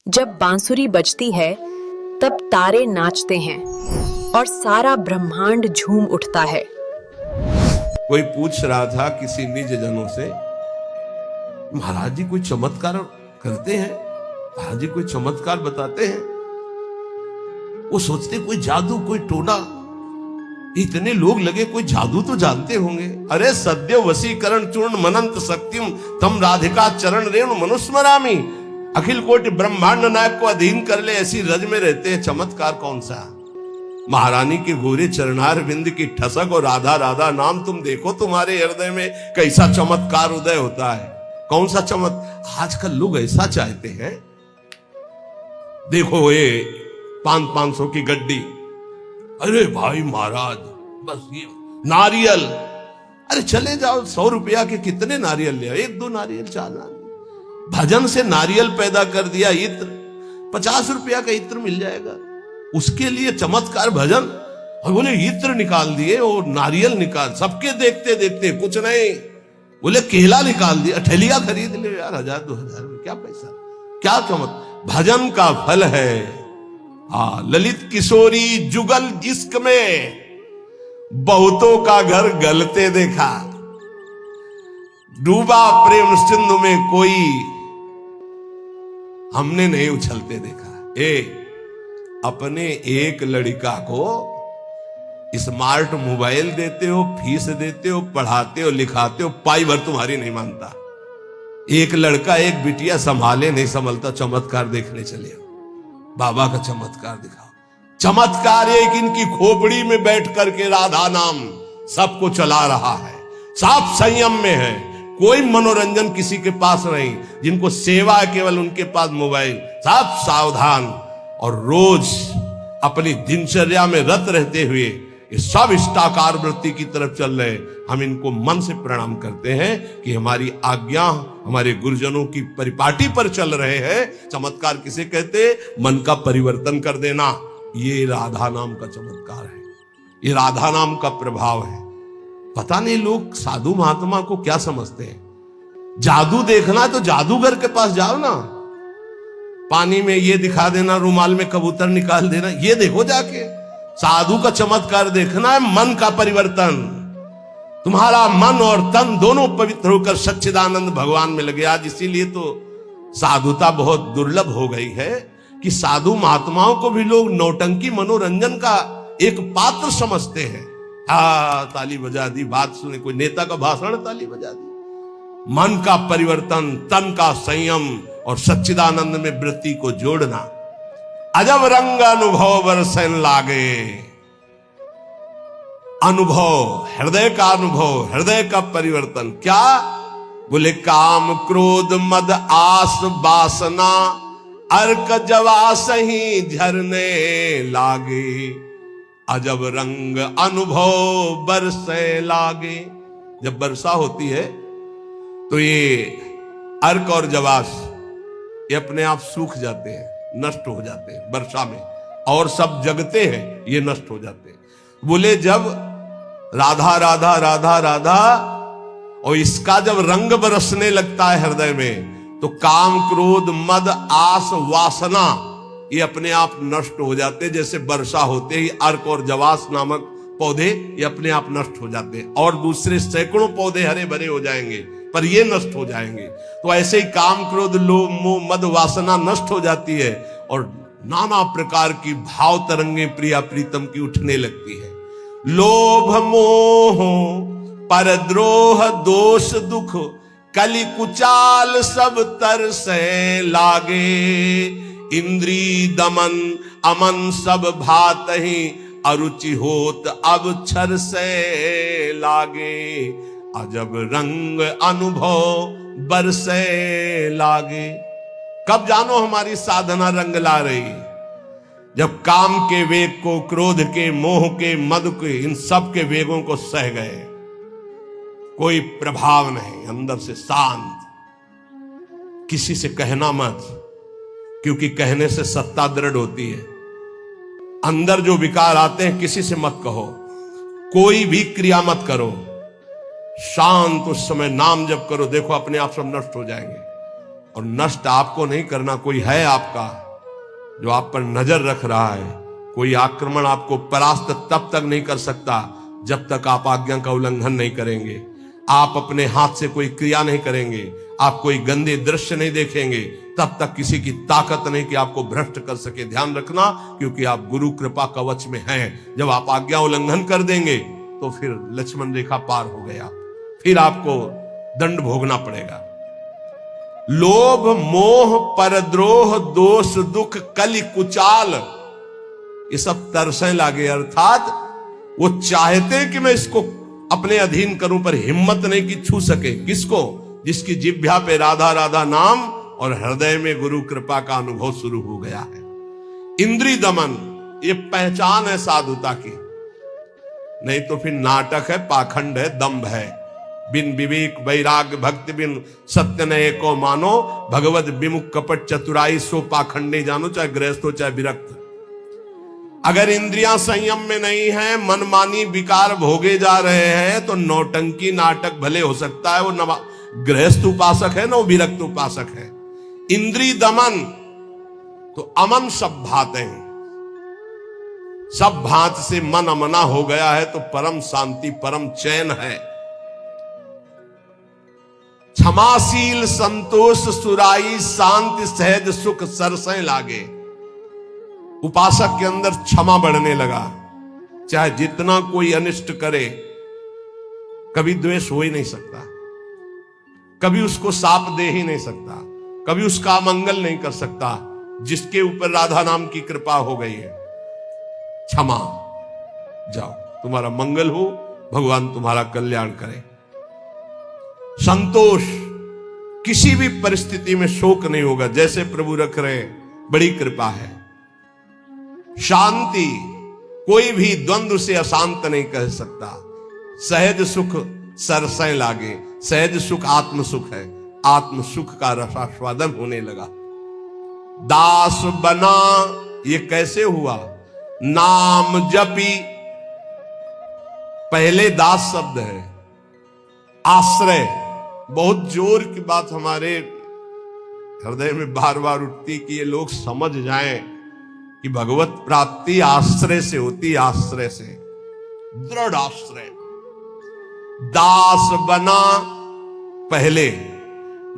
जब बांसुरी बजती है तब तारे नाचते हैं और सारा ब्रह्मांड झूम उठता है। कोई पूछ रहा था किसी निज जनों से, महाराज जी कोई चमत्कार करते हैं, महाराज जी कोई चमत्कार बताते हैं? वो सोचते कोई जादू कोई टोना, इतने लोग लगे कोई जादू तो जानते होंगे। अरे सद्य वशीकरण चूर्ण मनंत शक्तिम तम राधिका चरण रेणु मनुस्मरामी, अखिल कोटि ब्रह्मांड नायक को अधीन कर ले ऐसी रज में रहते हैं। चमत्कार कौन सा? महारानी के गोरे चरणार बिंद की ठसक और राधा राधा नाम तुम देखो, तुम्हारे हृदय में कैसा चमत्कार उदय होता है। कौन सा आजकल लोग ऐसा चाहते हैं। देखो ये 500 की गड्डी, अरे भाई महाराज बस ये नारियल, अरे चले जाओ 100 रुपया के कितने नारियल ले, 1-2 नारियल 4 नारियल। भजन से नारियल पैदा कर दिया, इत्र 50 रुपया का इत्र मिल जाएगा, उसके लिए चमत्कार भजन। और बोले इत्र निकाल दिए और नारियल निकाल, सबके देखते देखते कुछ नहीं, बोले केला निकाल दिया, ठेलिया खरीद ले यार 1000-2000 में, क्या पैसा, क्या चमत्कार। भजन का फल है। ललित किशोरी जुगल इश्क में बहुतों का घर गलते देखा, डूबा प्रेम सिंधु में कोई हमने नहीं उछलते देखा। अपने एक लड़का को स्मार्ट मोबाइल देते हो, फीस देते हो, पढ़ाते हो, लिखाते हो, पाई भर तुम्हारी नहीं मानता। एक लड़का एक बिटिया संभाले नहीं संभलता, चमत्कार देखने चले बाबा का चमत्कार दिखाओ। चमत्कार एक इनकी खोपड़ी में बैठ करके राधा नाम सबको चला रहा है, साफ संयम में है, कोई मनोरंजन किसी के पास नहीं, जिनको सेवा है केवल उनके पास मोबाइल, साफ सावधान और रोज अपनी दिनचर्या में रत रहते हुए ये सब इष्टाकार वृत्ति की तरफ चल रहे। हम इनको मन से प्रणाम करते हैं कि हमारी आज्ञा हमारे गुरुजनों की परिपाटी पर चल रहे हैं। चमत्कार किसे कहते? मन का परिवर्तन कर देना। ये राधा नाम का चमत्कार है, ये राधा नाम का प्रभाव है। पता नहीं लोग साधु महात्मा को क्या समझते हैं। जादू देखना है तो जादूगर के पास जाओ ना, पानी में ये दिखा देना, रुमाल में कबूतर निकाल देना, ये देखो जाके। साधु का चमत्कार देखना है मन का परिवर्तन। तुम्हारा मन और तन दोनों पवित्र होकर सच्चिदानंद भगवान में लगे। आज इसीलिए तो साधुता बहुत दुर्लभ हो गई है कि साधु महात्माओं को भी लोग नौटंकी मनोरंजन का एक पात्र समझते हैं। ताली बजा दी, बात सुने, कोई नेता का भाषण, ताली बजा दी। मन का परिवर्तन, तन का संयम और सच्चिदानंद में वृत्ति को जोड़ना। अजब रंग अनुभव बरसन लागे, अनुभव हृदय का अनुभव, हृदय का परिवर्तन। क्या बोले? काम क्रोध मद आस वासना अर्क जवास ही झरने लागे, अजब रंग अनुभव बरसे लागे। जब वर्षा होती है तो ये अर्क और जवास ये अपने आप सूख जाते हैं, नष्ट हो जाते हैं वर्षा में, और सब जगते हैं ये नष्ट हो जाते हैं। बोले जब राधा राधा राधा राधा और इसका जब रंग बरसने लगता है हृदय में, तो काम क्रोध मद आस वासना ये अपने आप नष्ट हो जाते हैं। जैसे वर्षा होते ही अर्क और जवास नामक पौधे ये अपने आप नष्ट हो जाते हैं, और दूसरे सैकड़ों पौधे हरे भरे हो जाएंगे, पर ये नष्ट हो जाएंगे। तो ऐसे ही काम क्रोध लोभ मोह मद वासना नष्ट हो जाती है, और नाना प्रकार की भाव तरंगे प्रिया प्रीतम की उठने लगती है। लोभ मोह परद्रोह दोष दुख कलि कुचाल सब तरसे लागे, इंद्री दमन अमन सब भात ही अरुचि होत अब छर से लागे, अजब रंग अनुभव बरसे लागे। कब जानो हमारी साधना रंग ला रही? जब काम के वेग को, क्रोध के, मोह के, मद के, इन सब के वेगों को सह गए, कोई प्रभाव नहीं, अंदर से शांत। किसी से कहना मत, क्योंकि कहने से सत्ता दृढ़ होती है। अंदर जो विकार आते हैं किसी से मत कहो, कोई भी क्रिया मत करो, शांत उस समय नाम जप करो, देखो अपने आप सब नष्ट हो जाएंगे। और नष्ट आपको नहीं करना, कोई है आपका जो आप पर नजर रख रहा है। कोई आक्रमण आपको परास्त तब तक नहीं कर सकता जब तक आप आज्ञा का उल्लंघन नहीं करेंगे। आप अपने हाथ से कोई क्रिया नहीं करेंगे, आप कोई गंदे दृश्य नहीं देखेंगे, तब तक किसी की ताकत नहीं कि आपको भ्रष्ट कर सके। ध्यान रखना, क्योंकि आप गुरु कृपा कवच में हैं। जब आप आज्ञा उल्लंघन कर देंगे तो फिर लक्ष्मण रेखा पार हो गया, फिर आपको दंड भोगना पड़ेगा। लोभ मोह परद्रोह दोष दुख कलि कुचाल, ये सब तरसें लागे, अर्थात वो चाहते कि मैं इसको अपने अधीन करूं, पर हिम्मत नहीं कि छू सके। किसको? जिसकी जिह्वा पे राधा राधा नाम और हृदय में गुरु कृपा का अनुभव शुरू हो गया है। इंद्रिय दमन, ये पहचान है साधुता की, नहीं तो फिर नाटक है, पाखंड है, दंभ है। बिन विवेक वैराग्य भक्ति बिन सत्य नये को मानो, भगवत विमुख कपट चतुराई सो पाखंडे जानो, चाहे गृहस्थ हो चाहे विरक्त। अगर इंद्रियां संयम में नहीं है, मनमानी विकार भोगे जा रहे हैं, तो नौटंकी नाटक भले हो सकता है, वो गृहस्थ उपासक है ना, वो विरक्त उपासक है। इंद्रिय दमन तो अमन सब भाते हैं, सब भात से मन अमना हो गया है तो परम शांति परम चैन है। क्षमाशील संतोष सुराई शांति सहज सुख सरसें लागे। उपासक के अंदर क्षमा बढ़ने लगा, चाहे जितना कोई अनिष्ट करे, कभी द्वेष हो ही नहीं सकता, कभी उसको साप दे ही नहीं सकता, कभी उसका मंगल नहीं कर सकता, जिसके ऊपर राधा नाम की कृपा हो गई है। क्षमा, जाओ, तुम्हारा मंगल हो, भगवान तुम्हारा कल्याण करे। संतोष, किसी भी परिस्थिति में शोक नहीं होगा, जैसे प्रभु रख रहे हैं, बड़ी कृपा है। शांति, कोई भी द्वंद्व से अशांत नहीं कह सकता। सहज सुख सरसें लागे, सहज सुख आत्म सुख है, आत्म सुख का रसास्वादन होने लगा। दास बना, ये कैसे हुआ? नाम जपी, पहले दास शब्द है, आश्रय। बहुत जोर की बात हमारे हृदय में बार बार उठती कि ये लोग समझ जाएं कि भगवत प्राप्ति आश्रय से होती, आश्रय से, दृढ़ आश्रय। दास बना पहले,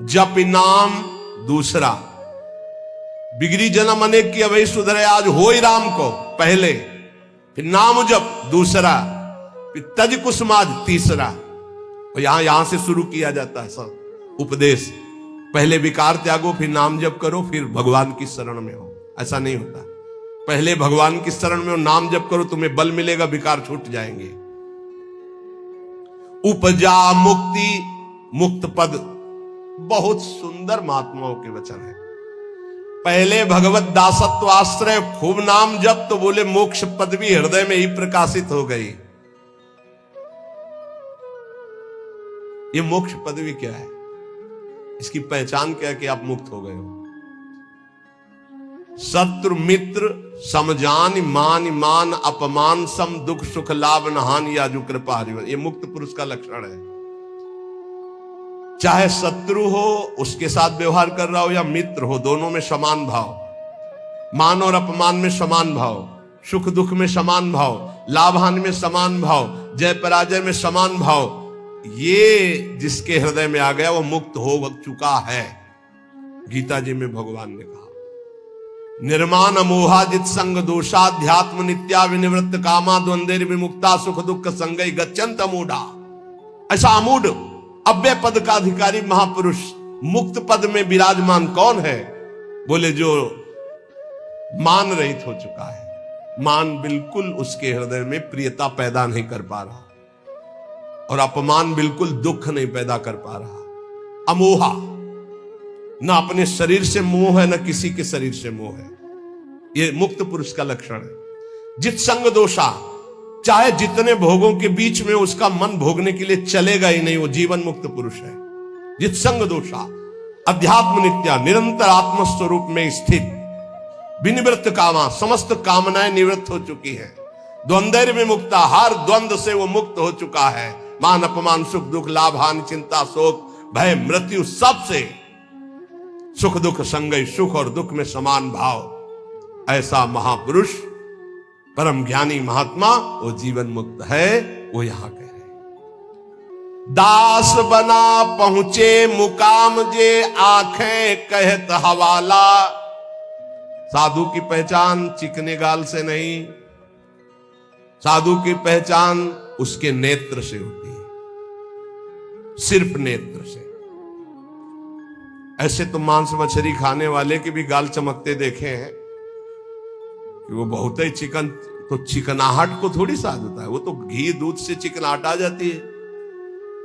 जप नाम दूसरा। बिगड़ी जन्म अनेक की अवै सुधरे, आज हो ही राम को पहले, फिर नाम जप दूसरा, फिर तज कुसुमाज तीसरा। और यहां से शुरू किया जाता है सब उपदेश। पहले विकार त्यागो, फिर नाम जप करो, फिर भगवान की शरण में हो। ऐसा नहीं होता, पहले भगवान की शरण में हो, नाम जप करो, तुम्हें बल मिलेगा, विकार छूट जाएंगे। उपजा मुक्ति, मुक्त पद, बहुत सुंदर महात्माओं के वचन है। पहले भगवत दासत्व आश्रय, खूब नाम जप, तो बोले मोक्ष पद भी हृदय में ही प्रकाशित हो गई। ये मोक्ष पदवी क्या है? इसकी पहचान क्या है कि आप मुक्त हो गए हो। शत्रु मित्र समजान मान मान अपमान सम दुख सुख लाभ नहान याजु कृपा हरिवन, ये मुक्त पुरुष का लक्षण है। चाहे शत्रु हो उसके साथ व्यवहार कर रहा हो, या मित्र हो, दोनों में समान भाव, मान और अपमान में समान भाव, सुख दुख में समान भाव, लाभ हानि में समान भाव, जय पराजय में समान भाव। ये जिसके हृदय में आ गया वो मुक्त हो चुका है। गीता जी में भगवान ने कहा, निर्माण अमोहाजित संग दोषाध्यात्म नित्या विनिवृत्त कामा द्वंद्वेर विमुक्ता सुख दुख संगई गच्छन्त अमूढ़ा। ऐसा अमूढ़ अव्यय पद का अधिकारी महापुरुष मुक्त पद में विराजमान कौन है? बोले जो मान रहित हो चुका है। मान बिल्कुल उसके हृदय में प्रियता पैदा नहीं कर पा रहा, और अपमान बिल्कुल दुख नहीं पैदा कर पा रहा। अमोहा, ना अपने शरीर से मोह है, ना किसी के शरीर से मोह है। यह मुक्त पुरुष का लक्षण है। जित संग दोषा, चाहे जितने भोगों के बीच में उसका मन भोगने के लिए चलेगा ही नहीं, वो जीवन मुक्त पुरुष है। जित संग दोषा, अध्यात्म नित्या, निरंतर आत्मस्वरूप में स्थित, विनिवृत्त कामा, समस्त कामनाएं निवृत्त हो चुकी है। द्वंद्व में मुक्ता, हर द्वंद्व से वो मुक्त हो चुका है। मान अपमान सुख दुख लाभ हानि चिंता शोक भय मृत्यु सबसे सुख दुख संगई सुख और दुख में समान भाव। ऐसा महापुरुष परम ज्ञानी महात्मा वो जीवन मुक्त है, वो यहां कह रहे हैं। दास बना पहुंचे मुकाम जे आंखें कहत हवाला। साधु की पहचान चिकने गाल से नहीं, साधु की पहचान उसके नेत्र से होती है, सिर्फ नेत्र से। ऐसे तो मांस मछली खाने वाले के भी गाल चमकते देखे हैं कि वो बहुत ही चिकन, तो चिकनाहट को थोड़ी साधता है, वो तो घी दूध से चिकनाहट आ जाती है।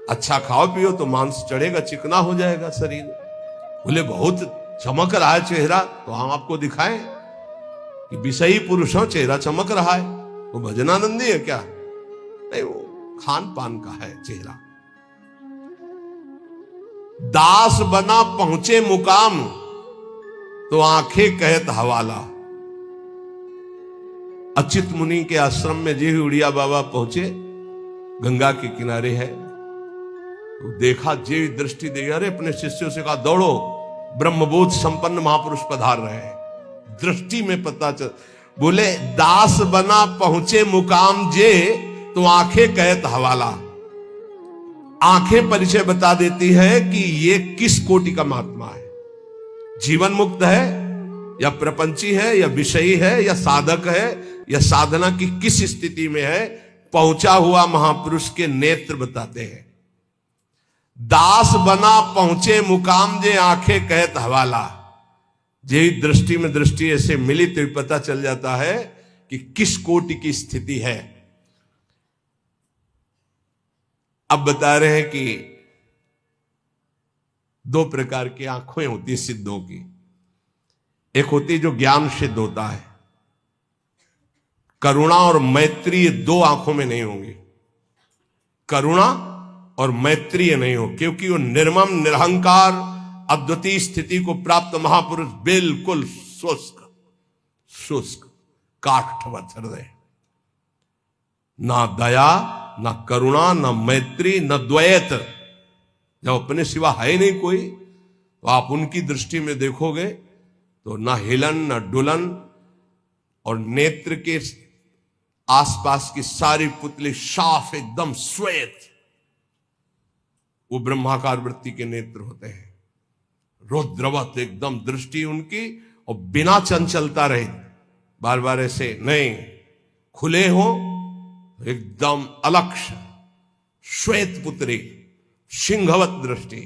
अच्छा खाओ पियो तो मांस चढ़ेगा, चिकना हो जाएगा शरीर। बोले बहुत चमक रहा है चेहरा, तो हम आपको दिखाएं कि विषयी पुरुष हो, चेहरा चमक रहा है, वो भजनानंदी है क्या? नहीं, वो खान पान का है चेहरा। दास बना पहुंचे मुकाम तो आंखें कहत हवाला। अच्युत मुनि के आश्रम में जी उड़िया बाबा पहुंचे, गंगा के किनारे है, तो देखा, जे दृष्टि दे, अरे अपने शिष्यों से कहा दौड़ो, ब्रह्मबोध संपन्न महापुरुष पधार रहे हैं। दृष्टि में पता चल, बोले दास बना पहुंचे मुकाम जे तो आंखें कहत हवाला। आंखें परिचय बता देती है कि ये किस कोटि का महात्मा है, जीवन मुक्त है या प्रपंची है या विषयी है या साधक है या साधना की किस स्थिति में है। पहुंचा हुआ महापुरुष के नेत्र बताते हैं। दास बना पहुंचे मुकाम जे आंखें कहत हवाला। जे दृष्टि में दृष्टि ऐसे मिली तो पता चल जाता है कि किस कोटि की स्थिति है। अब बता रहे हैं कि दो प्रकार की आंखें होती है सिद्धों की। एक होती जो ज्ञान सिद्ध होता है, करुणा और मैत्री, ये दो आंखों में नहीं होंगी। करुणा और मैत्री नहीं हो, क्योंकि वो निर्मम निरहंकार अद्वितीय स्थिति को प्राप्त महापुरुष बिल्कुल शुष्क शुष्क काष्ठवत हृदय, ना दया ना करुणा ना मैत्री न द्वैत। जब अपने सिवा है नहीं कोई, तो आप उनकी दृष्टि में देखोगे तो ना हिलन ना डुलन, और नेत्र के आसपास की सारी पुतली साफ एकदम श्वेत, वो ब्रह्माकार वृत्ति के नेत्र होते हैं। रुद्रवत एकदम दृष्टि उनकी, और बिना चंचलता रहे, बार बार ऐसे नहीं, खुले हो एकदम अलक्ष श्वेत पुत्री, सिंहवत दृष्टि।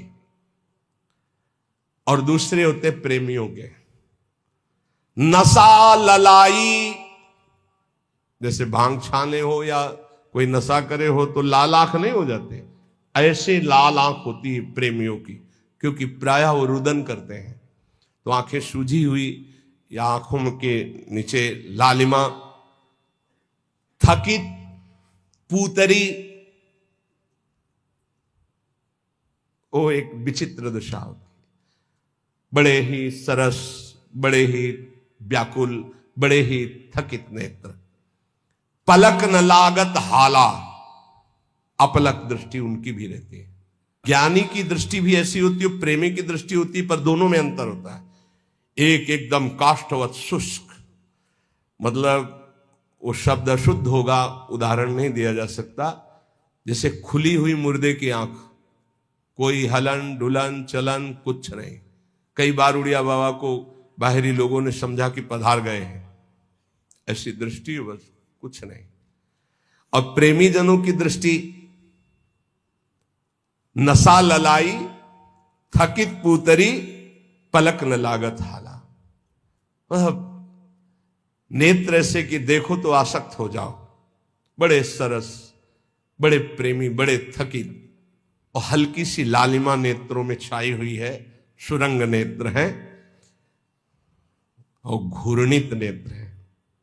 और दूसरे होते प्रेमियों के नशा ललाई, जैसे भांग छाने हो या कोई नशा करे हो तो लाल आंख नहीं हो जाते, ऐसे लाल आंख होती है प्रेमियों की, क्योंकि प्रायः वो रुदन करते हैं, तो आंखें सूजी हुई या आंखों के नीचे लालिमा। थकित पूतरी, वो एक विचित्र दशा होती, बड़े ही सरस, बड़े ही व्याकुल, बड़े ही थकित नेत्र। पलक न लागत हाला, अपलक दृष्टि उनकी भी रहती है। ज्ञानी की दृष्टि भी ऐसी होती है, प्रेमी की दृष्टि होती है, पर दोनों में अंतर होता है। एक एकदम काष्ठवत शुष्क, मतलब वो शब्द अशुद्ध होगा, उदाहरण नहीं दिया जा सकता, जैसे खुली हुई मुर्दे की आंख, कोई हलन डुलन चलन कुछ नहीं। कई बार उड़िया बाबा को बाहरी लोगों ने समझा कि पधार गए हैं, ऐसी दृष्टि बस कुछ नहीं। और प्रेमी जनों की दृष्टि नशा ललाई, थकित पूतरी, पलक न लागत हाला। नेत्र ऐसे कि देखो तो आसक्त हो जाओ, बड़े सरस, बड़े प्रेमी, बड़े थकित, और हल्की सी लालिमा नेत्रों में छाई हुई है, सुरंग नेत्र है और घूर्णित नेत्र है।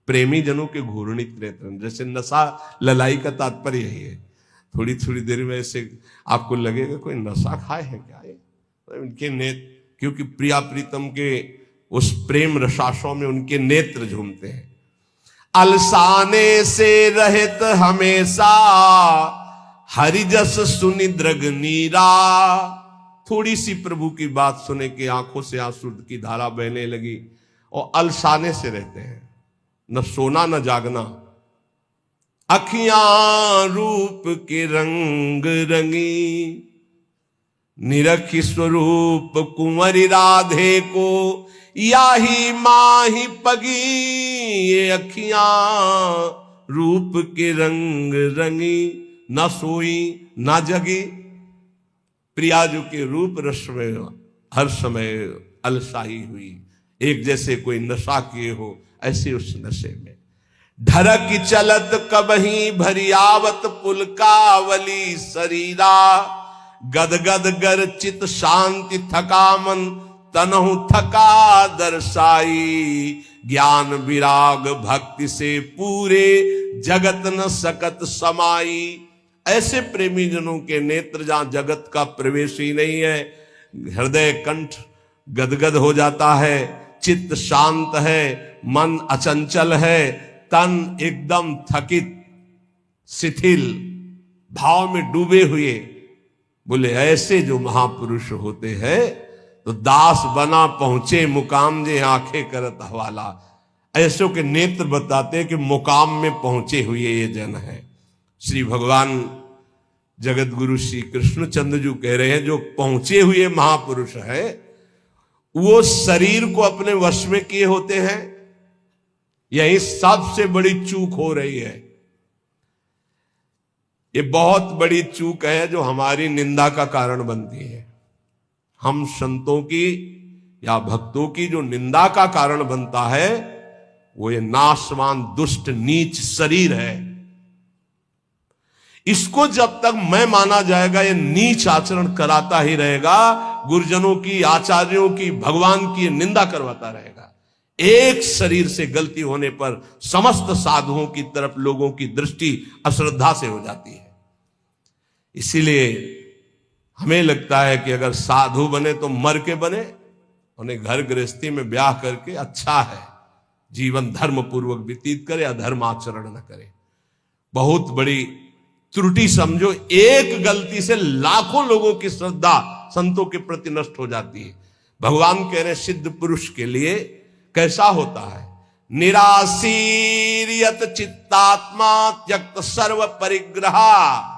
प्रेमी जनों के घूर्णित नेत्र, जैसे नशा ललाई का तात्पर्य यही है। थोड़ी थोड़ी देर में ऐसे आपको लगेगा कोई नशा खाए है क्या ये, इनके नेत्र, क्योंकि प्रिया प्रीतम के उस प्रेम रसाशों में उनके नेत्र झूमते हैं। अलसाने से रहित हमेशा, हरिजस सुनि दृग नीरा। थोड़ी सी प्रभु की बात सुने कि आंखों से आंसू की धारा बहने लगी और अलसाने से रहते हैं, न सोना न जागना। अखियां रूप के रंग रंगी, निरखी स्वरूप कुंवरी राधे को, याही माही पगी। ये अखियां रूप के रंग रंगी, न सोई न जगी। प्रियाजू के रूप रस में हर समय अलसाई हुई, एक जैसे कोई नशा किए हो ऐसे उस नशे में। ढरक चलत कबही भरियावत पुलकावली शरीरा, गदगद गर चित शांति थका मन, तनहु थका दर्शाई। ज्ञान विराग भक्ति से पूरे, जगत न सकत समाई। ऐसे प्रेमी जनों के नेत्र जहां जगत का प्रवेश ही नहीं है, हृदय कंठ गदगद हो जाता है, चित्त शांत है, मन अचंचल है, तन एकदम थकित शिथिल भाव में डूबे हुए। बोले ऐसे जो महापुरुष होते हैं तो दास बना पहुंचे मुकाम जे आंखें करत हवाला। ऐसों के नेत्र बताते कि मुकाम में पहुंचे हुए ये जन है। श्री भगवान जगत गुरु श्री कृष्णचंद्र जी कह रहे हैं जो पहुंचे हुए महापुरुष है वो शरीर को अपने वश में किए होते हैं। यही सबसे बड़ी चूक हो रही है। ये बहुत बड़ी चूक है जो हमारी निंदा का कारण बनती है। हम संतों की या भक्तों की जो निंदा का कारण बनता है वो ये नाशवान दुष्ट नीच शरीर है। इसको जब तक मैं माना जाएगा ये नीच आचरण कराता ही रहेगा, गुरुजनों की, आचार्यों की, भगवान की निंदा करवाता रहेगा। एक शरीर से गलती होने पर समस्त साधुओं की तरफ लोगों की दृष्टि अश्रद्धा से हो जाती है। इसीलिए हमें लगता है कि अगर साधु बने तो मर के बने, उन्हें घर गृहस्थी में ब्याह करके अच्छा है, जीवन धर्म पूर्वक व्यतीत करे, अधर्म आचरण न करे। बहुत बड़ी त्रुटि समझो, एक गलती से लाखों लोगों की श्रद्धा संतों के प्रति नष्ट हो जाती है। भगवान कह रहे सिद्ध पुरुष के लिए कैसा होता है, निराशीर्यत चित्तात्मा त्यक्त सर्व परिग्रहा,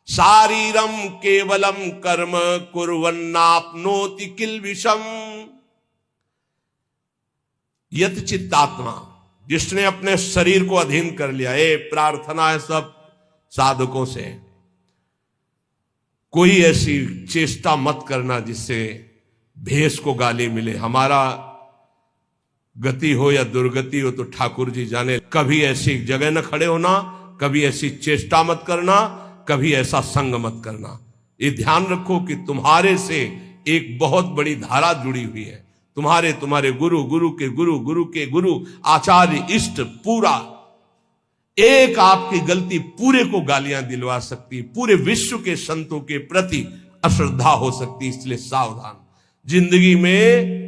शारीरम केवलम कर्म कुर्वन्नाप्नोति किल्बिषम। यत चित्तात्मा, जिसने अपने शरीर को अधीन कर लिया। ये प्रार्थना है सब साधकों से, कोई ऐसी चेष्टा मत करना जिससे भेष को गाली मिले। हमारा गति हो या दुर्गति हो तो ठाकुर जी जाने। कभी ऐसी जगह न खड़े होना, कभी ऐसी चेष्टा मत करना, कभी ऐसा संग मत करना। ये ध्यान रखो कि तुम्हारे से एक बहुत बड़ी धारा जुड़ी हुई है। तुम्हारे गुरु, गुरु के गुरु, गुरु के गुरु, आचार्य, इष्ट, पूरा। एक आपकी गलती पूरे को गालियां दिलवा सकती, पूरे विश्व के संतों के प्रति अश्रद्धा हो सकती। इसलिए सावधान। जिंदगी में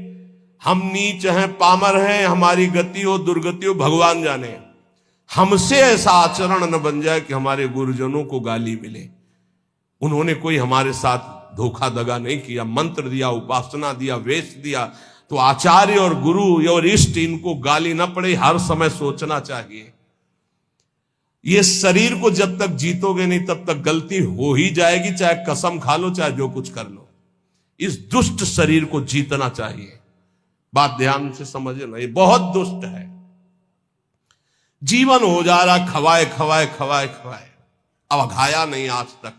हम नीच हैं, पामर हैं, हमारी गति हो दुर्गति हो भगवान जाने। हमसे ऐसा आचरण न बन जाए कि हमारे गुरुजनों को गाली मिले। उन्होंने कोई हमारे साथ धोखा दगा नहीं किया, मंत्र दिया, उपासना दिया, वेश दिया, तो आचार्य और गुरु और इष्ट इनको गाली न पड़े, हर समय सोचना चाहिए। ये शरीर को जब तक जीतोगे नहीं तब तक गलती हो ही जाएगी, चाहे कसम खा लो, चाहे जो कुछ कर लो। इस दुष्ट शरीर को जीतना चाहिए। बात ध्यान से समझे ना, ये बहुत दुष्ट है। जीवन हो जा रहा खवाए खवाए खवाए खवाए, अब घाया नहीं आज तक।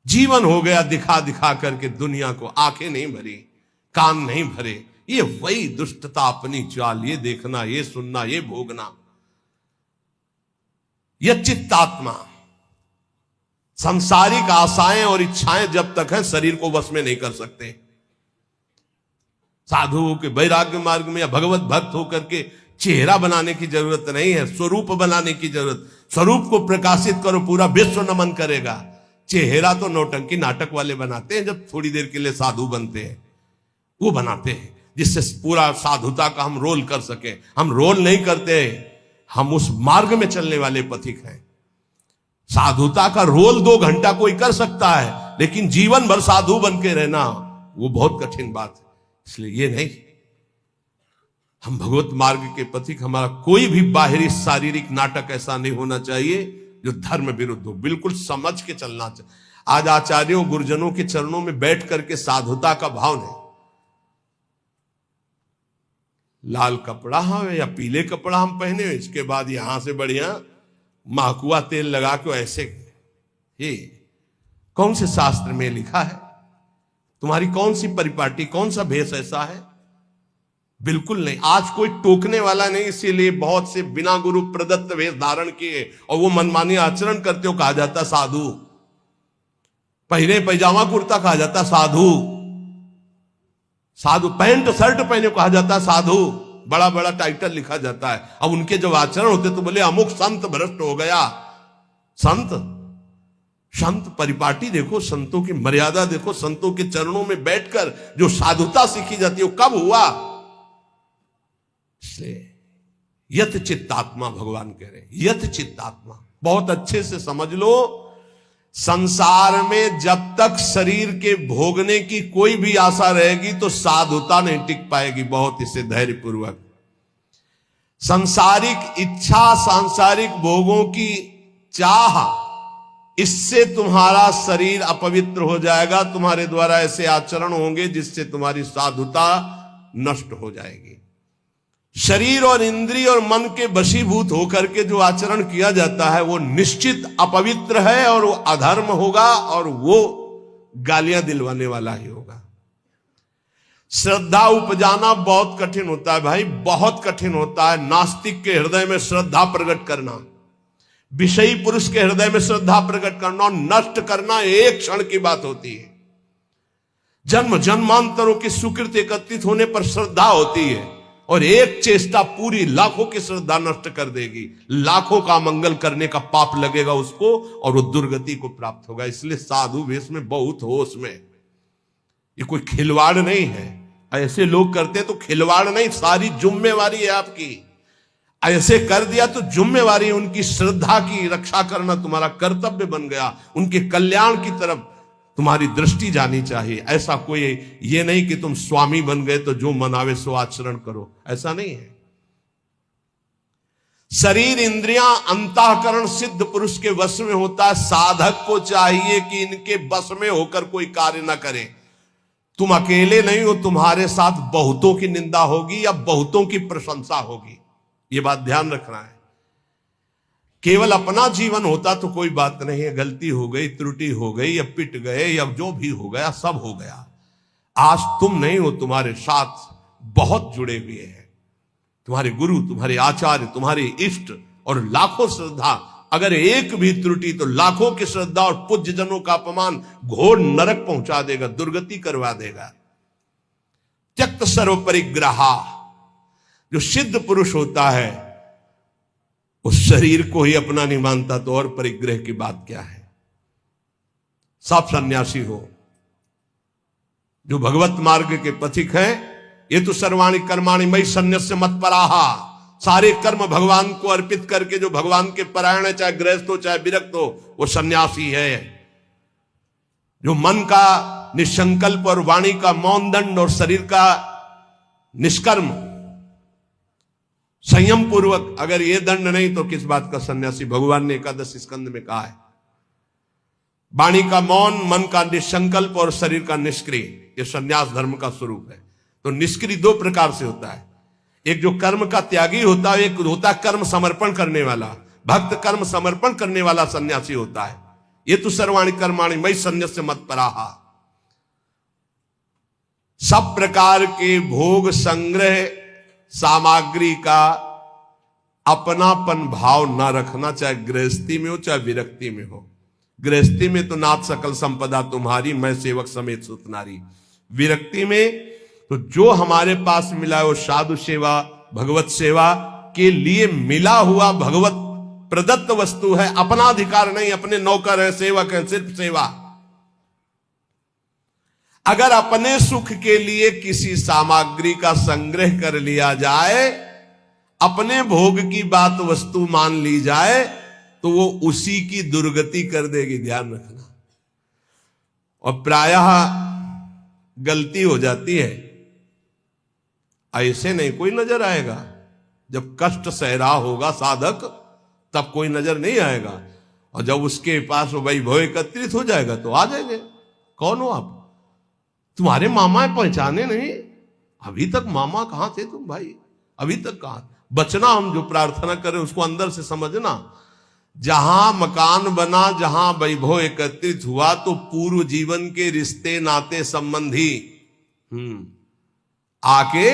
जीवन हो गया दिखा दिखा करके दुनिया को, आंखें नहीं भरी, कान नहीं भरे। ये वही दुष्टता, अपनी चाल, ये देखना, ये सुनना, ये भोगना। यह चित्तात्मा, सांसारिक आशाएं और इच्छाएं जब तक है शरीर को वश में नहीं कर सकते। साधुओं के वैराग्य मार्ग में या भगवत भक्त होकर के चेहरा बनाने की जरूरत नहीं है, स्वरूप बनाने की जरूरत। स्वरूप को प्रकाशित करो, पूरा विश्व नमन करेगा। चेहरा तो नौटंकी नाटक वाले बनाते हैं, जब थोड़ी देर के लिए साधु बनते हैं वो बनाते हैं, जिससे पूरा साधुता का हम रोल कर सके। हम रोल नहीं करते, हम उस मार्ग में चलने वाले पथिक हैं। साधुता का रोल 2 घंटा कोई कर सकता है, लेकिन जीवन भर साधु बन के रहना वो बहुत कठिन बात है। इसलिए ये नहीं, हम भगवत मार्ग के पथिक, हमारा कोई भी बाहरी शारीरिक नाटक ऐसा नहीं होना चाहिए जो धर्म विरुद्ध हो। बिल्कुल समझ के चलना चाहिए। आज आचार्यों गुरुजनों के चरणों में बैठ करके साधुता का भाव नहीं, लाल कपड़ा हो या पीले कपड़ा हम पहने, इसके बाद यहां से बढ़िया माकुआ तेल लगा के ऐसे, ये कौन से शास्त्र में लिखा है? तुम्हारी कौन सी परिपाटी, कौन सा भेष ऐसा है? बिल्कुल नहीं। आज कोई टोकने वाला नहीं, इसीलिए बहुत से बिना गुरु प्रदत्त वेश धारण किए और वो मनमानी आचरण करते हो, कहा जाता साधु। पहले पैजामा कुर्ता कहा जाता साधु, साधु पैंट शर्ट पहने कहा जाता साधु, बड़ा बड़ा टाइटल लिखा जाता है। अब उनके जब आचरण होते तो बोले अमुक संत भ्रष्ट हो गया। संत परिपाटी देखो, संतों की मर्यादा देखो, संतों के चरणों में बैठकर जो साधुता सीखी जाती है वो कब हुआ? यत चित्तात्मा भगवान कह रहे हैं, यत चित्तात्मा। बहुत अच्छे से समझ लो, संसार में जब तक शरीर के भोगने की कोई भी आशा रहेगी तो साधुता नहीं टिक पाएगी। बहुत इसे धैर्य पूर्वक, सांसारिक इच्छा, सांसारिक भोगों की चाह, इससे तुम्हारा शरीर अपवित्र हो जाएगा। तुम्हारे द्वारा ऐसे आचरण होंगे जिससे तुम्हारी साधुता नष्ट हो जाएगी। शरीर और इंद्रिय और मन के वशीभूत होकर के जो आचरण किया जाता है वो निश्चित अपवित्र है और वो अधर्म होगा और वो गालियां दिलवाने वाला ही होगा। श्रद्धा उपजाना बहुत कठिन होता है भाई, बहुत कठिन होता है। नास्तिक के हृदय में श्रद्धा प्रकट करना, विषयी पुरुष के हृदय में श्रद्धा प्रकट करना और नष्ट करना एक क्षण की बात होती है। जन्म जन्मांतरों की सुकृत एकत्रित होने पर श्रद्धा होती है और एक चेष्टा पूरी लाखों की श्रद्धा नष्ट कर देगी। लाखों का मंगल करने का पाप लगेगा उसको और वो दुर्गति को प्राप्त होगा। इसलिए साधु वेश में बहुत होश में, ये कोई खिलवाड़ नहीं है। ऐसे लोग करते तो खिलवाड़ नहीं, सारी जिम्मेवारी है आपकी। ऐसे कर दिया तो जिम्मेवारी है, उनकी श्रद्धा की रक्षा करना तुम्हारा कर्तव्य बन गया। उनके कल्याण की तरफ तुम्हारी दृष्टि जानी चाहिए। ऐसा कोई ये नहीं कि तुम स्वामी बन गए तो जो मनावे सो आचरण करो, ऐसा नहीं है। शरीर इंद्रियां अंतःकरण सिद्ध पुरुष के वश में होता है। साधक को चाहिए कि इनके वश में होकर कोई कार्य ना करे। तुम अकेले नहीं हो, तुम्हारे साथ बहुतों की निंदा होगी या बहुतों की प्रशंसा होगी, ये बात ध्यान रखना है। केवल अपना जीवन होता तो कोई बात नहीं है, गलती हो गई, त्रुटि हो गई या पिट गए या जो भी हो गया सब हो गया। आज तुम नहीं हो, तुम्हारे साथ बहुत जुड़े हुए हैं, तुम्हारे गुरु, तुम्हारे आचार्य, तुम्हारे इष्ट और लाखों श्रद्धा। अगर एक भी त्रुटि तो लाखों की श्रद्धा और पूज्य जनों का अपमान घोर नरक पहुंचा देगा, दुर्गति करवा देगा। त्यक्त सर्व परिग्रहा, जो सिद्ध पुरुष होता है उस शरीर को ही अपना नहीं मानता तो और परिग्रह की बात क्या है। सब सन्यासी हो जो भगवत मार्ग के पथिक हैं, ये तो सर्वाणि कर्माणि मयि सन्न्यस्य मत्पराहा, सारे कर्म भगवान को अर्पित करके जो भगवान के परायण है, चाहे गृहस्थ हो चाहे विरक्त हो, वो सन्यासी है। जो मन का निसंकल्प और वाणी का मौन दंड और शरीर का निष्कर्म संयम पूर्वक, अगर ये दंड नहीं तो किस बात का सन्यासी। भगवान ने एकादश स्कंद में कहा है, वाणी का मौन, मन का निसंकल्प और शरीर का निष्क्रिय, ये सन्यास धर्म का स्वरूप है। तो निष्क्रिय दो प्रकार से होता है, एक जो कर्म का त्यागी होता है, एक होता है कर्म समर्पण करने वाला। भक्त कर्म समर्पण करने वाला सन्यासी होता है। ये तो सर्वाणि कर्माणि मयि सन्न्यस्य मत्पराहा। सब प्रकार के भोग संग्रह सामग्री का अपनापन भाव ना रखना, चाहे गृहस्थी में हो चाहे विरक्ति में हो। गृहस्थी में तो नाथ सकल संपदा तुम्हारी, मैं सेवक समेत सुत नारी। विरक्ति में तो जो हमारे पास मिला है वो साधु सेवा, भगवत सेवा के लिए मिला हुआ भगवत प्रदत्त वस्तु है। अपना अधिकार नहीं, अपने नौकर है, सेवक है, सिर्फ सेवा। अगर अपने सुख के लिए किसी सामग्री का संग्रह कर लिया जाए, अपने भोग की बात वस्तु मान ली जाए, तो वो उसी की दुर्गति कर देगी। ध्यान रखना, और प्रायः गलती हो जाती है, ऐसे नहीं कोई नजर आएगा। जब कष्ट सह रहा होगा साधक तब कोई नजर नहीं आएगा, और जब उसके पास वैभव एकत्रित हो जाएगा तो आ जाएंगे। कौन हो आप? तुम्हारे मामा पहचाने नहीं? अभी तक मामा कहां थे तुम भाई? अभी तक कहां? बचना, हम जो प्रार्थना करें उसको अंदर से समझना। जहां मकान बना, जहां वैभव एकत्रित हुआ, तो पूर्व जीवन के रिश्ते नाते संबंधी आके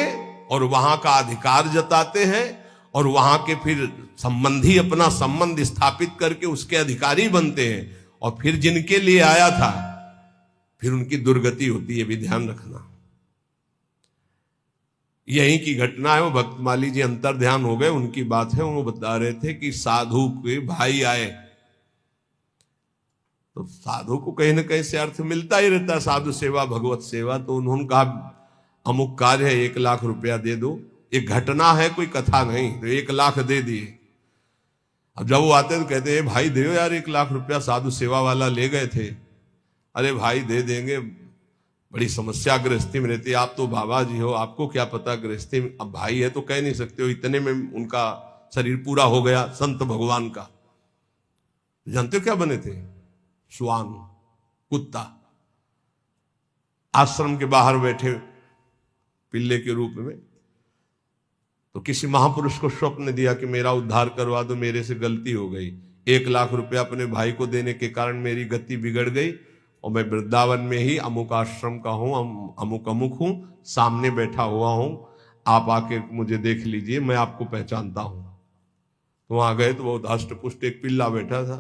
और वहां का अधिकार जताते हैं, और वहां के फिर संबंधी अपना संबंध स्थापित करके उसके अधिकारी बनते हैं, और फिर जिनके लिए आया था फिर उनकी दुर्गति होती है। भी ध्यान रखना। यहीं की घटना है। वो भक्तमाली जी अंतर ध्यान हो गए, उनकी बात है। वो बता रहे थे कि साधु के भाई आए, तो साधु को कहीं ना कहीं से अर्थ मिलता ही रहता है, साधु सेवा भगवत सेवा। तो उन्होंने कहा अमुक कार्य है, 1 लाख रुपया दे दो। एक घटना है, कोई कथा नहीं। तो 1 लाख दे दिए। अब जब वो आते तो कहते हैं भाई दे यार 1 लाख रुपया, साधु सेवा वाला ले गए थे। अरे भाई दे देंगे, बड़ी समस्या गृहस्थी में रहती है। आप तो बाबा जी हो, आपको क्या पता गृहस्थी में। अब भाई है तो कह नहीं सकते हो। इतने में उनका शरीर पूरा हो गया संत भगवान का। जानते हो क्या बने थे? श्वान, कुत्ता। आश्रम के बाहर बैठे पिल्ले के रूप में। तो किसी महापुरुष को स्वप्न दिया कि मेरा उद्धार करवा दो, मेरे से गलती हो गई। 1 लाख रुपया अपने भाई को देने के कारण मेरी गति बिगड़ गई, और मैं वृंदावन में ही अमुक आश्रम का हूं, अमुक हूं, सामने बैठा हुआ हूं, आप आके मुझे देख लीजिए, मैं आपको पहचानता हूं। तो वहां गए तो बहुत हष्ट पुष्ट एक पिल्ला बैठा था,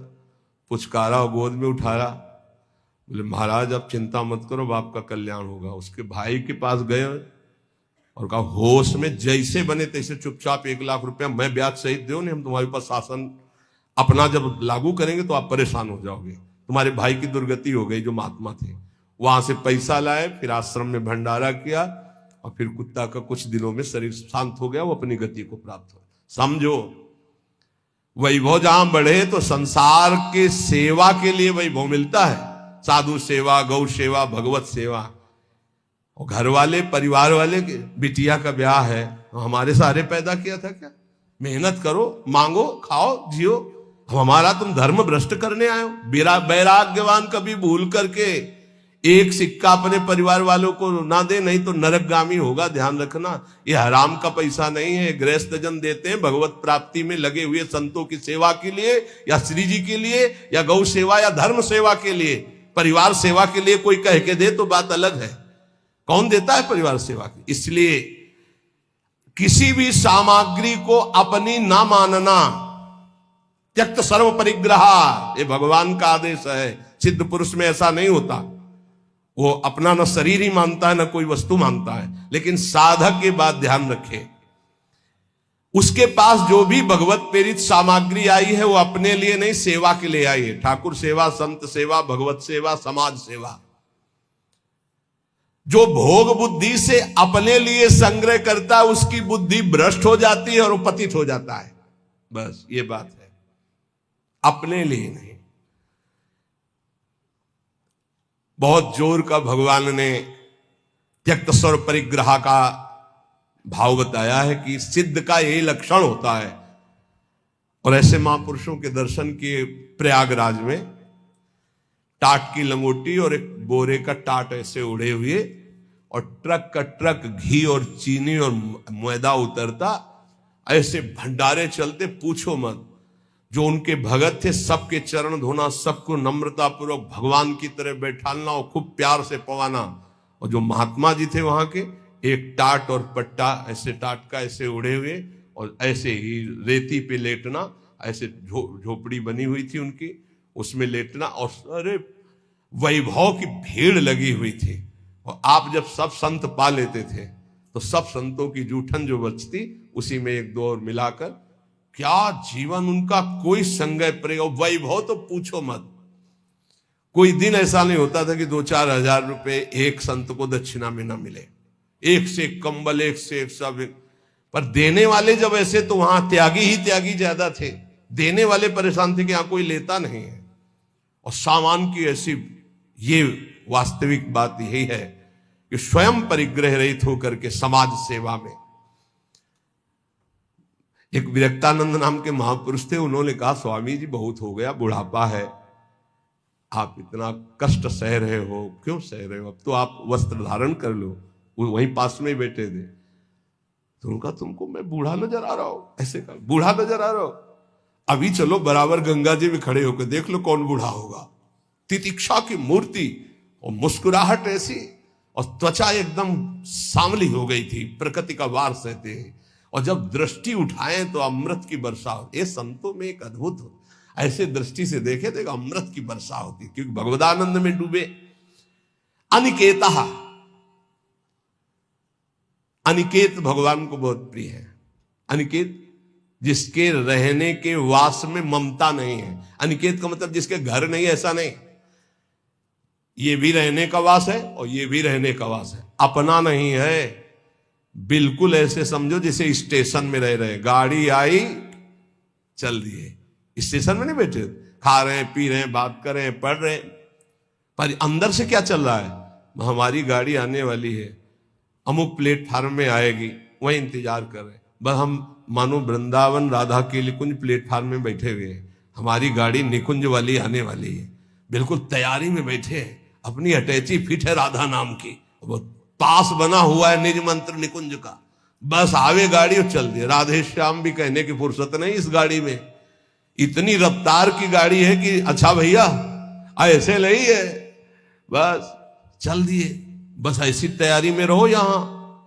पुचकारा और गोद में उठाया। बोले महाराज आप चिंता मत करो, बाप का कल्याण होगा। उसके भाई के पास गए और कहा होश में जैसे बने तैसे चुपचाप 1 लाख रुपया मैं ब्याज सहित दो, नहीं हम तुम्हारे पास शासन अपना जब लागू करेंगे तो आप परेशान हो जाओगे। तुम्हारे भाई की दुर्गति हो गई जो महात्मा थे। वहां से पैसा लाए, फिर आश्रम में भंडारा किया, और फिर कुत्ता का कुछ दिनों में शरीर शांत हो गया, वो अपनी गति को प्राप्त हो। समझो, वैभव जहां बढ़े तो संसार के सेवा के लिए वैभव मिलता है। साधु सेवा, गौ सेवा, भगवत सेवा। और घर वाले परिवार वाले के बिटिया का ब्याह है, हमारे सहारे पैदा किया था क्या? मेहनत करो, मांगो, खाओ, जियो। हमारा तुम धर्म भ्रष्ट करने आए हो? वैराग्यवान कभी भूल करके एक सिक्का अपने परिवार वालों को ना दे, नहीं तो नरकगामी होगा। ध्यान रखना, ये हराम का पैसा नहीं है। गृहस्थ जन देते हैं भगवत प्राप्ति में लगे हुए संतों की सेवा के लिए, या श्री जी के लिए, या गौ सेवा या धर्म सेवा के लिए। परिवार सेवा के लिए कोई कह के दे तो बात अलग है। कौन देता है परिवार सेवा की? इसलिए किसी भी सामग्री को अपनी ना मानना, त्यक्त सर्व परिग्रह, ये भगवान का आदेश है। सिद्ध पुरुष में ऐसा नहीं होता, वो अपना न शरीर ही मानता है न कोई वस्तु मानता है। लेकिन साधक की बात ध्यान रखे, उसके पास जो भी भगवत प्रेरित सामग्री आई है वो अपने लिए नहीं, सेवा के लिए आई है। ठाकुर सेवा, संत सेवा, भगवत सेवा, समाज सेवा। जो भोग बुद्धि से अपने लिए संग्रह करता है उसकी बुद्धि भ्रष्ट हो जाती है और वो पतित हो जाता है। बस ये बात है, अपने लिए नहीं। बहुत जोर का भगवान ने त्यक्त स्वर परिग्रह का भाव बताया है कि सिद्ध का यही लक्षण होता है। और ऐसे महापुरुषों के दर्शन किए प्रयागराज में, टाट की लंगोटी और एक बोरे का टाट ऐसे उड़े हुए, और ट्रक का ट्रक घी और चीनी और मैदा उतरता, ऐसे भंडारे चलते, पूछो मत। जो उनके भगत थे सबके चरण धोना, सबको नम्रता पूर्वक भगवान की तरह बैठालना और खूब प्यार से पवाना। और जो महात्मा जी थे वहां के, एक टाट और पट्टा ऐसे टाट का ऐसे उड़े हुए, और ऐसे ही रेती पे लेटना, ऐसे झोपड़ी बनी हुई थी उनकी, उसमें लेटना। और अरे वैभव की भीड़ लगी हुई थी। और आप जब सब संत पा लेते थे तो सब संतों की जूठन जो बचती उसी में एक दो और मिलाकर, क्या जीवन उनका, कोई संगय प्रयोग, वैभव तो पूछो मत। कोई दिन ऐसा नहीं होता था कि 2-4 हजार रुपए एक संत को दक्षिणा में ना मिले। एक से एक कंबल, एक से एक सब। पर देने वाले जब ऐसे, तो वहां त्यागी ही त्यागी ज्यादा थे। देने वाले परेशान थे कि यहां कोई लेता नहीं है। और सामान की ऐसी ये वास्तविक बात यही है कि स्वयं परिग्रह रहित होकर के समाज सेवा में। एक विरक्तानंद नाम के महापुरुष थे, उन्होंने कहा स्वामी जी बहुत हो गया, बुढ़ापा है, आप इतना कष्ट सह रहे हो, क्यों सह रहे हो, अब तो आप वस्त्र धारण कर लो। वो वहीं पास में ही बैठे थे, तो उनका तुमको मैं बूढ़ा नजर आ रहा हूं, ऐसे कहा बूढ़ा नजर आ रहा हूं, अभी चलो बराबर गंगा जी में खड़े होकर देख लो कौन बूढ़ा होगा। तितिक्षा की मूर्ति और मुस्कुराहट ऐसी, और त्वचा एकदम सांवली हो गई थी, प्रकृति का वार सहते हैं, और जब दृष्टि उठाए तो अमृत की वर्षा होती है। संतों में एक अद्भुत ऐसे दृष्टि से देखे तो अमृत की वर्षा होती, क्योंकि भगवदानंद में डूबे। अनिकेता, अनिकेत भगवान को बहुत प्रिय है। अनिकेत जिसके रहने के वास में ममता नहीं है। अनिकेत का मतलब जिसके घर नहीं, ऐसा नहीं, ये भी रहने का वास है और ये भी रहने का वास है, अपना नहीं है। बिल्कुल ऐसे समझो जैसे स्टेशन में रह रहे, गाड़ी आई चल दिए, स्टेशन में नहीं बैठे, खा रहे हैं, पी रहे हैं, बात कर रहे हैं, पढ़ रहे हैं, पर अंदर से क्या चल रहा है, हमारी गाड़ी आने वाली है, अमुक प्लेटफार्म में आएगी, वही इंतजार कर रहे हैं। बस हम मानो वृंदावन राधा के निकुंज प्लेटफार्म में बैठे हुए हैं, हमारी गाड़ी निकुंज वाली आने वाली है, बिल्कुल तैयारी में बैठे हैं, अपनी अटैची फिट है राधा नाम की, वो पास बना हुआ है निज मंत्र निकुंज का, बस आवे गाड़ी और चल दी। राधे श्याम भी कहने की फुर्सत नहीं इस गाड़ी में, इतनी रफ्तार की गाड़ी है कि अच्छा भैया ऐसे नहीं है, बस चल दिए। बस ऐसी तैयारी में रहो, यहां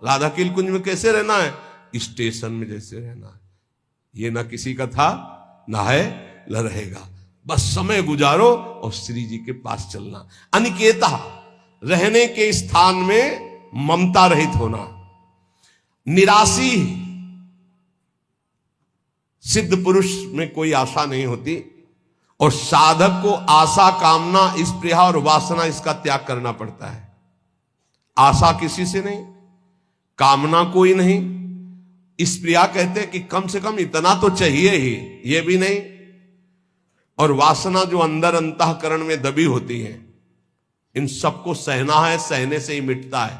राधा के कुंज में कैसे रहना है, स्टेशन में जैसे रहना है। ये ना किसी का था, ना है, न रहेगा, बस समय गुजारो और श्री जी के पास चलना। अनिकेता, रहने के स्थान में ममता रहित होना। निराशी, सिद्ध पुरुष में कोई आशा नहीं होती, और साधक को आशा, कामना, स्पृहा और वासना इसका त्याग करना पड़ता है। आशा किसी से नहीं, कामना कोई नहीं, स्पृहा कहते हैं कि कम से कम इतना तो चाहिए ही, ये भी नहीं, और वासना जो अंदर अंतःकरण में दबी होती है, इन सबको सहना है, सहने से ही मिटता है।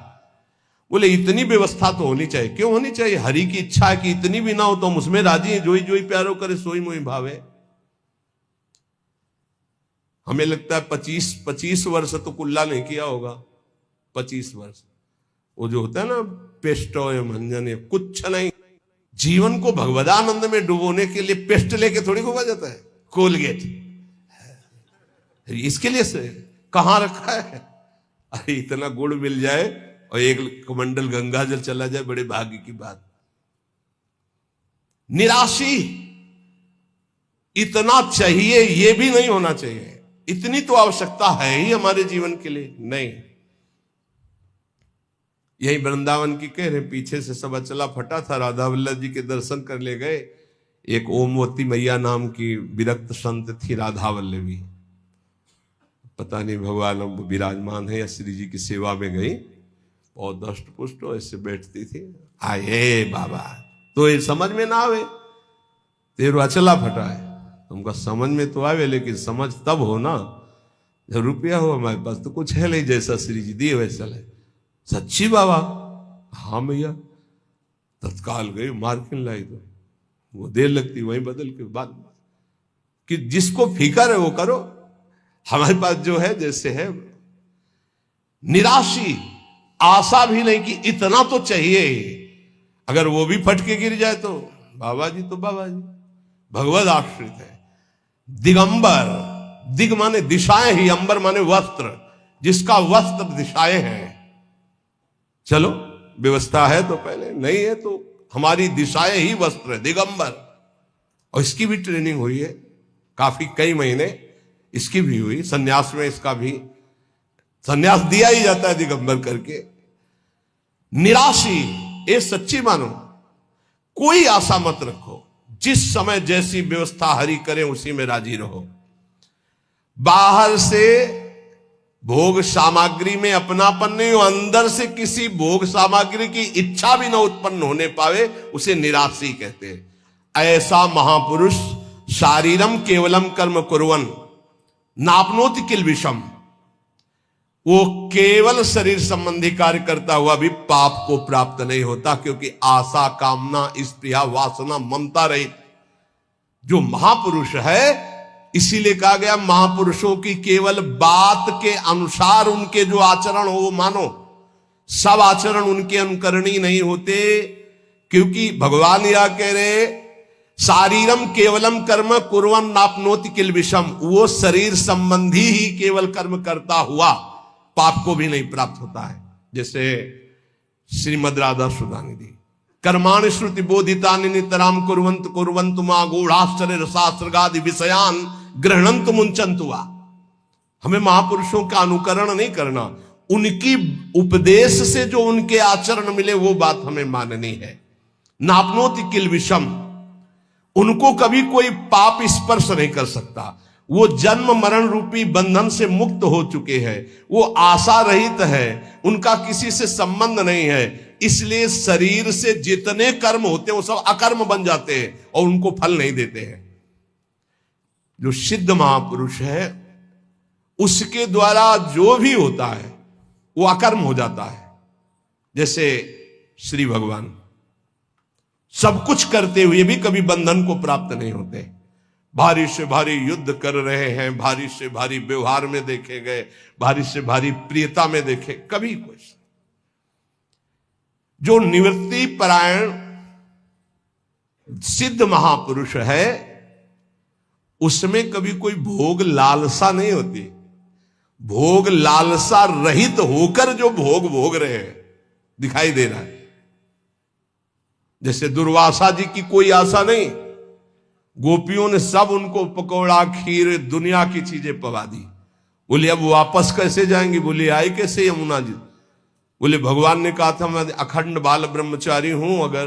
बोले इतनी व्यवस्था तो होनी चाहिए, क्यों होनी चाहिए, हरि की इच्छा है कि इतनी भी ना हो तो हम उसमें राजी हैं, जोई जोई प्यारो करे सोई मोई भावे। हमें लगता है 25 वर्ष तो कुल्ला नहीं किया होगा, 25 वर्ष, वो जो होता है ना पेस्टो या मंजन या कुछ नहीं, जीवन को भगवदानंद में डुबोने के लिए पेस्ट लेके थोड़ी घुमा जाता है, कोलगेट इसके लिए से कहां रखा है। अरे इतना गुड़ मिल जाए और एक कमंडल गंगा जल चला जाए, बड़े भाग्य की बात। निराशी, इतना चाहिए ये भी नहीं होना चाहिए, इतनी तो आवश्यकता है ही हमारे जीवन के लिए नहीं। यही वृंदावन की कह रहे, पीछे से सब अचला फटा था, राधा वल्लभ जी के दर्शन कर ले गए। एक ओमवती मैया नाम की विरक्त संत थी राधा वल्लभी, पता नहीं भगवान अब विराजमान है या श्री जी की सेवा में गई, बहुत दष्ट पुष्ट ऐसे बैठती थी। आए बाबा, तो ये समझ में ना आवे, तेरो अचला फटा है, तुमका समझ में तो आवे, लेकिन समझ तब हो ना जब रुपया हो हमारे पास, तो कुछ है नहीं, जैसा श्री जी दिए वैसा ले। सच्ची बाबा, हाँ भैया, तत्काल गई मार्किन लाई, तो वो देर लगती, वहीं बदल के बाद कि जिसको फिकर है वो करो, हमारे पास जो है जैसे है। निराशी, आशा भी नहीं कि इतना तो चाहिए ही, अगर वो भी फटके गिर जाए तो बाबा जी तो बाबा जी, भगवद आश्रित है। दिगंबर, दिग माने दिशाएं ही, अंबर माने वस्त्र, जिसका वस्त्र दिशाएं हैं। चलो व्यवस्था है तो पहले, नहीं है तो हमारी दिशाएं ही वस्त्र है, दिगंबर। और इसकी भी ट्रेनिंग हुई है काफी, कई महीने इसकी भी हुई, सन्यास में इसका भी सन्यास दिया ही जाता है दिगंबर करके। निराशी, ये सच्ची मानो, कोई आशा मत रखो, जिस समय जैसी व्यवस्था हरि करे उसी में राजी रहो। बाहर से भोग सामग्री में अपनापन नहीं हो, अंदर से किसी भोग सामग्री की इच्छा भी न उत्पन्न होने पावे, उसे निराशी कहते हैं। ऐसा महापुरुष शारीरम केवलम कर्म कुर्वन् नापनोति किल विषम, वो केवल शरीर संबंधी कार्य करता हुआ भी पाप को प्राप्त नहीं होता, क्योंकि आशा, कामना, स्पृहा, वासना, ममता रहित जो महापुरुष है, इसीलिए कहा गया महापुरुषों की केवल बात के अनुसार उनके जो आचरण हो वो मानो। सब आचरण उनके अनुकरणीय नहीं होते, क्योंकि भगवान यह कह रहे शारीरम केवलम कर्म कुर्वन् नाप्नोति किल विषम, वो शरीर संबंधी ही केवल कर्म करता हुआ पाप को भी नहीं प्राप्त होता है। जैसे श्रीमद राधा सुधानी दी, कर्माणि श्रुति बोधितानि नितराम कुर्वन्तु कुर्वन्तु मा गूढ़ाश्चर्य रसास्त्रगादि विषयान गृह्णन्तु मुंचन्तु वा। हमें महापुरुषों का अनुकरण नहीं करना, उनकी उपदेश से जो उनके आचरण मिले वो बात हमें माननी है। नाप्नोति किल विषम, उनको कभी कोई पाप स्पर्श नहीं कर सकता। वो जन्म मरण रूपी बंधन से मुक्त हो चुके हैं, वो आशा रहित है, उनका किसी से संबंध नहीं है। इसलिए शरीर से जितने कर्म होते हैं वो सब अकर्म बन जाते हैं और उनको फल नहीं देते हैं। जो सिद्ध महापुरुष है उसके द्वारा जो भी होता है वो अकर्म हो जाता है। जैसे श्री भगवान सब कुछ करते हुए भी कभी बंधन को प्राप्त नहीं होते। भारी से भारी युद्ध कर रहे हैं, भारी से भारी व्यवहार में देखे गए, भारी से भारी प्रियता में देखे, कभी कुछ। जो निवृत्ति परायण सिद्ध महापुरुष है उसमें कभी कोई भोग लालसा नहीं होती। भोग लालसा रहित होकर जो भोग भोग रहे हैं दिखाई दे रहा है। जैसे दुर्वासा जी की कोई आशा नहीं, गोपियों ने सब उनको पकौड़ा, खीर, दुनिया की चीजें पवा दी। बोले अब वापस कैसे जाएंगे? बोले आए कैसे यमुना जी? बोले भगवान ने कहा था मैं अखंड बाल ब्रह्मचारी हूं, अगर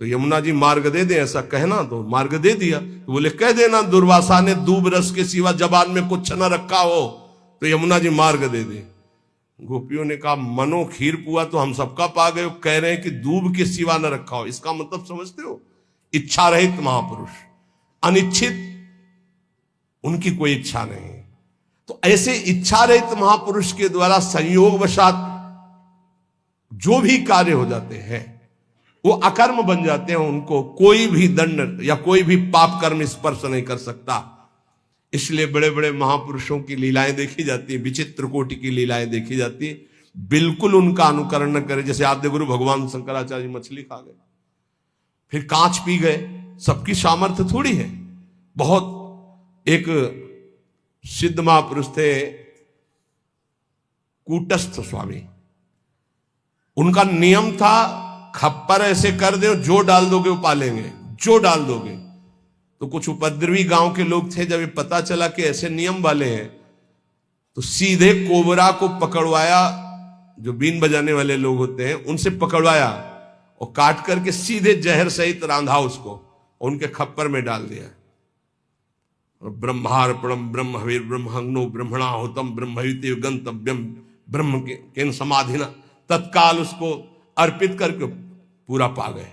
तो यमुना जी मार्ग दे दे, ऐसा कहना। तो मार्ग दे दिया। तो बोले कह देना दुर्वासा ने दूब रस के सिवा जबान में कुछ न रखा हो तो यमुना जी मार्ग दे दे। गोपियों ने कहा मनो खीर पुआ तो हम सबका पा गए, कह रहे हैं कि दूब के सिवा न रखा हो। इसका मतलब समझते हो? इच्छा रहित महापुरुष, अनिच्छित, उनकी कोई इच्छा नहीं। तो ऐसे इच्छा रहित महापुरुष के द्वारा संयोग वशात जो भी कार्य हो जाते हैं वो अकर्म बन जाते हैं। उनको कोई भी दंड या कोई भी पाप कर्म स्पर्श नहीं कर सकता। इसलिए बड़े बड़े महापुरुषों की लीलाएं देखी जाती है, विचित्र कोटि की लीलाएं देखी जाती है। बिल्कुल उनका अनुकरण न करे। जैसे आद्य गुरु भगवान शंकराचार्य मछली खा गए, फिर कांच पी गए, सबकी सामर्थ्य थोड़ी है। बहुत एक सिद्ध महापुरुष थे कूटस्थ स्वामी, उनका नियम था खप्पर ऐसे कर दो, जो डाल दोगे वो पालेंगे, जो डाल दोगे। तो कुछ उपद्रवी गांव के लोग थे, जब ये पता चला कि ऐसे नियम वाले हैं तो सीधे कोबरा को पकड़वाया, जो बीन बजाने वाले लोग होते हैं उनसे पकड़वाया और काट करके सीधे जहर सहित रांधा उसको, उनके खप्पर में डाल दिया। ब्रह्मार्पणम ब्रह्म हवीर ब्रह्महंगनो ब्रह्मणाहुतम ब्रह्मयुते गंतव्यम ब्रह्म के समाधिना, तत्काल उसको अर्पित करके पूरा पा गए।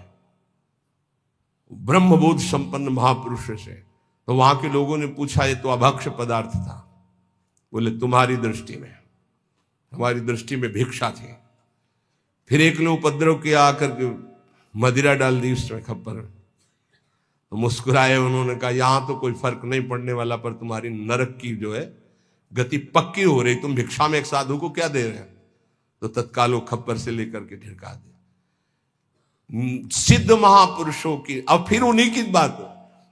ब्रह्मबोध संपन्न महापुरुष से। तो वहां के लोगों ने पूछा ये तो अभक्ष्य पदार्थ था। बोले तुम्हारी दृष्टि में, हमारी दृष्टि में भिक्षा थी। फिर एक ने उपद्रव किया, आकर के मदिरा डाल दी उसमें खप्पर में। तो मुस्कुराए, उन्होंने कहा यहां तो कोई फर्क नहीं पड़ने वाला, पर तुम्हारी नरक की जो है गति पक्की हो रही। तुम भिक्षा में एक साधु को क्या दे रहे हैं? तो तत्काल वो खप्पर से लेकर के ढिड़का दिया। सिद्ध महापुरुषों की। अब फिर उन्हीं की बात,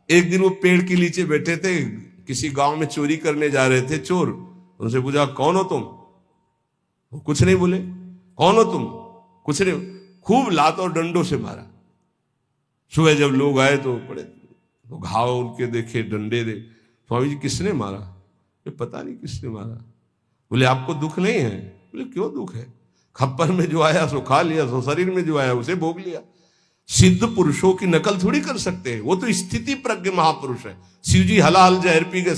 एक दिन वो पेड़ के नीचे बैठे थे, किसी गांव में चोरी करने जा रहे थे चोर। उनसे पूछा कौन हो तुम? वो कुछ नहीं बोले। कौन हो तुम? कुछ नहीं। खूब लात और डंडों से मारा। सुबह जब लोग आए तो पड़े, तो घाव उनके देखे, डंडे दे। स्वामी जी किसने मारा? ये पता नहीं किसने मारा। बोले आपको दुख नहीं है? बोले क्यों दुख है? खप्पर में जो आया सो खा लिया, सो शरीर में जो आया उसे भोग लिया। सिद्ध पुरुषों की नकल थोड़ी कर सकते हैं, वो तो स्थिति प्रज्ञ महापुरुष है। शिव जी हलाहल जहर पी गए।